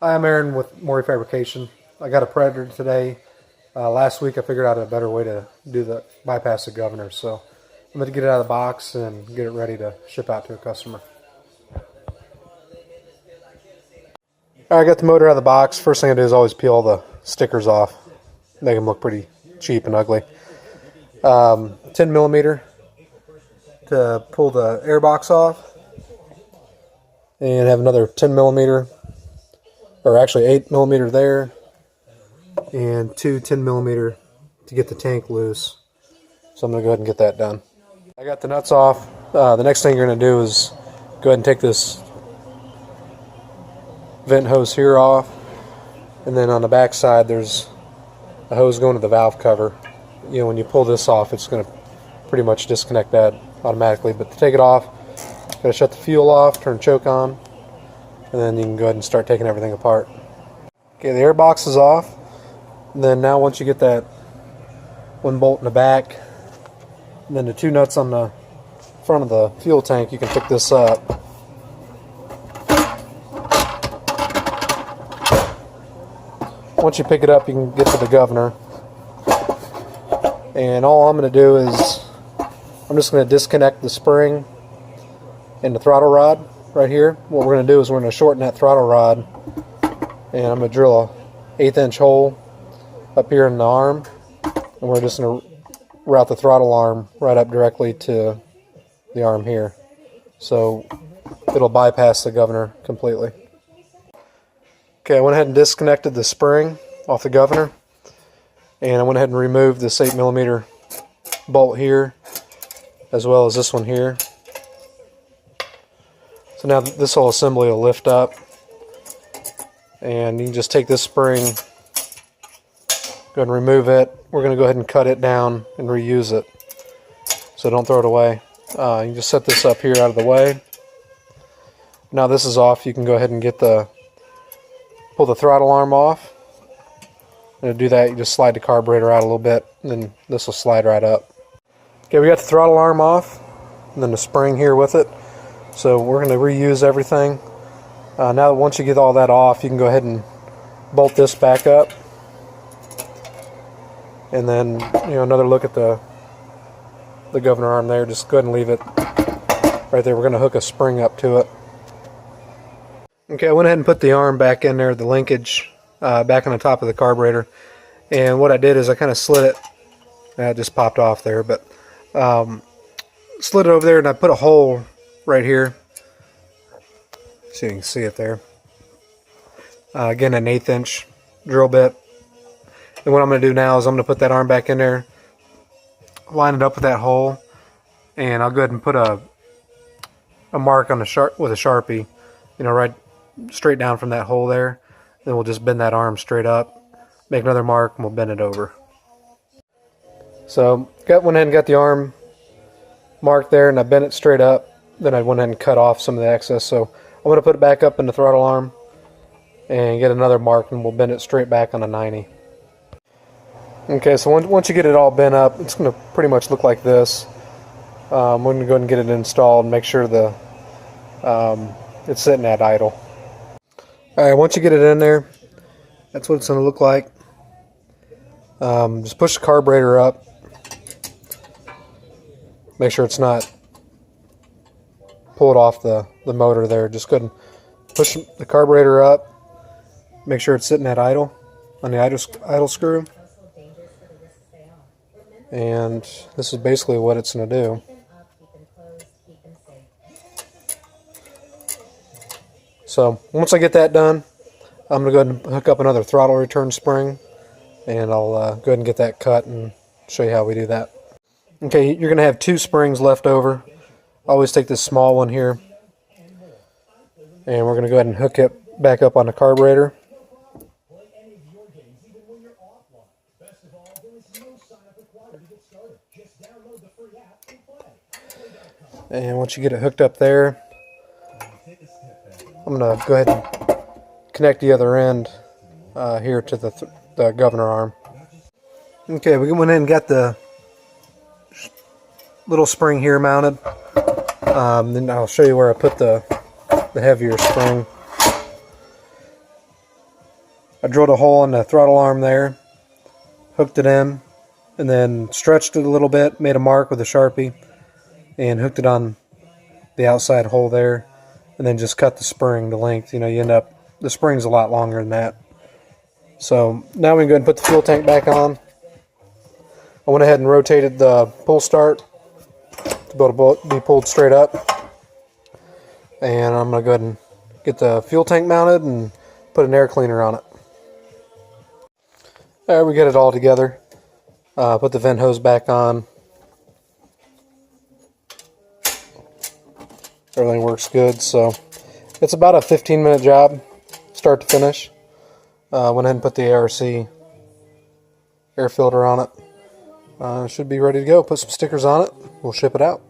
Hi, I'm Aaron with Maury Fabrication. I got a Predator today. Last week I figured out a better way to do the bypass the governor, so I'm going to get it out of the box and get it ready to ship out to a customer. Alright, I got the motor out of the box. First thing I do is always peel all the stickers off, make them look pretty cheap and ugly. 10 millimeter to pull the air box off, and have another 10 millimeter, or actually 8 millimeter there, and two 10 millimeter to get the tank loose. So I'm going to go ahead and get that done. I got the nuts off. The next thing you're going to do is go ahead and take this vent hose here off, and then on the back side there's a hose going to the valve cover. You know, when you pull this off, it's going to pretty much disconnect that automatically. But to take it off, got to shut the fuel off, turn choke on, and then you can go ahead and start taking everything apart. Okay, the air box is off. And then now once you get that one bolt in the back, and then the two nuts on the front of the fuel tank, you can pick this up. Once you pick it up, you can get to the governor. And all I'm going to do is I'm just going to disconnect the spring and the throttle rod right here. What we're going to do is we're going to shorten that throttle rod, and I'm going to drill a 1/8 inch hole up here in the arm, and we're just going to route the throttle arm right up directly to the arm here, so it'll bypass the governor completely. Okay, I went ahead and disconnected the spring off the governor, and I went ahead and removed this 8 millimeter bolt here as well as this one here. So now this whole assembly will lift up, and you can just take this spring, go ahead and remove it. We're going to go ahead and cut it down and reuse it, so don't throw it away. You can just set this up here out of the way. Now this is off, you can go ahead and pull the throttle arm off. And to do that, you just slide the carburetor out a little bit, and then this will slide right up. Okay, we got the throttle arm off, and then the spring here with it. So we're going to reuse everything. Now that once you get all that off, you can go ahead and bolt this back up. And then, another look at the governor arm there. Just go ahead and leave it right there. We're going to hook a spring up to it. Okay, I went ahead and put the arm back in there, the linkage back on the top of the carburetor. And what I did is I kind of slid it. It just popped off there, but slid it over there, and I put a hole right here, so you can see it there. Again, an 1/8 inch drill bit. And what I'm going to do now is I'm going to put that arm back in there, line it up with that hole, and I'll go ahead and put a mark on the with a Sharpie, right straight down from that hole there. Then we'll just bend that arm straight up, make another mark, and we'll bend it over. So went ahead and got the arm marked there, and I bent it straight up. Then I went ahead and cut off some of the excess. So I'm going to put it back up in the throttle arm and get another mark, and we'll bend it straight back on a 90. Okay, so once you get it all bent up, it's going to pretty much look like this. We're going to go ahead and get it installed and make sure it's sitting at idle. Alright, once you get it in there, that's what it's going to look like. Just push the carburetor up. Make sure it's not pulled off the motor there. Just go ahead and push the carburetor up. Make sure it's sitting at idle on the idle screw. And this is basically what it's going to do. So once I get that done, I'm going to go ahead and hook up another throttle return spring, and I'll go ahead and get that cut and show you how we do that. Okay, you're going to have two springs left over. Always take this small one here, and we're going to go ahead and hook it back up on the carburetor. And once you get it hooked up there, I'm going to go ahead and connect the other end here to the governor arm. Okay, we went in and got the little spring here mounted. Then I'll show you where I put the heavier spring. I drilled a hole in the throttle arm there, hooked it in, and then stretched it a little bit, made a mark with a Sharpie, and hooked it on the outside hole there, and then just cut the spring to length. You know, you end up, the spring's a lot longer than that. So now we can go ahead and put the fuel tank back on. I went ahead and rotated the pull start to be able to be pulled straight up. And I'm going to go ahead and get the fuel tank mounted and put an air cleaner on it. There, we get it all together. Put the vent hose back on. Everything works good, so it's about a 15-minute job, start to finish. Went ahead and put the ARC air filter on it. Should be ready to go. Put some stickers on it. We'll ship it out.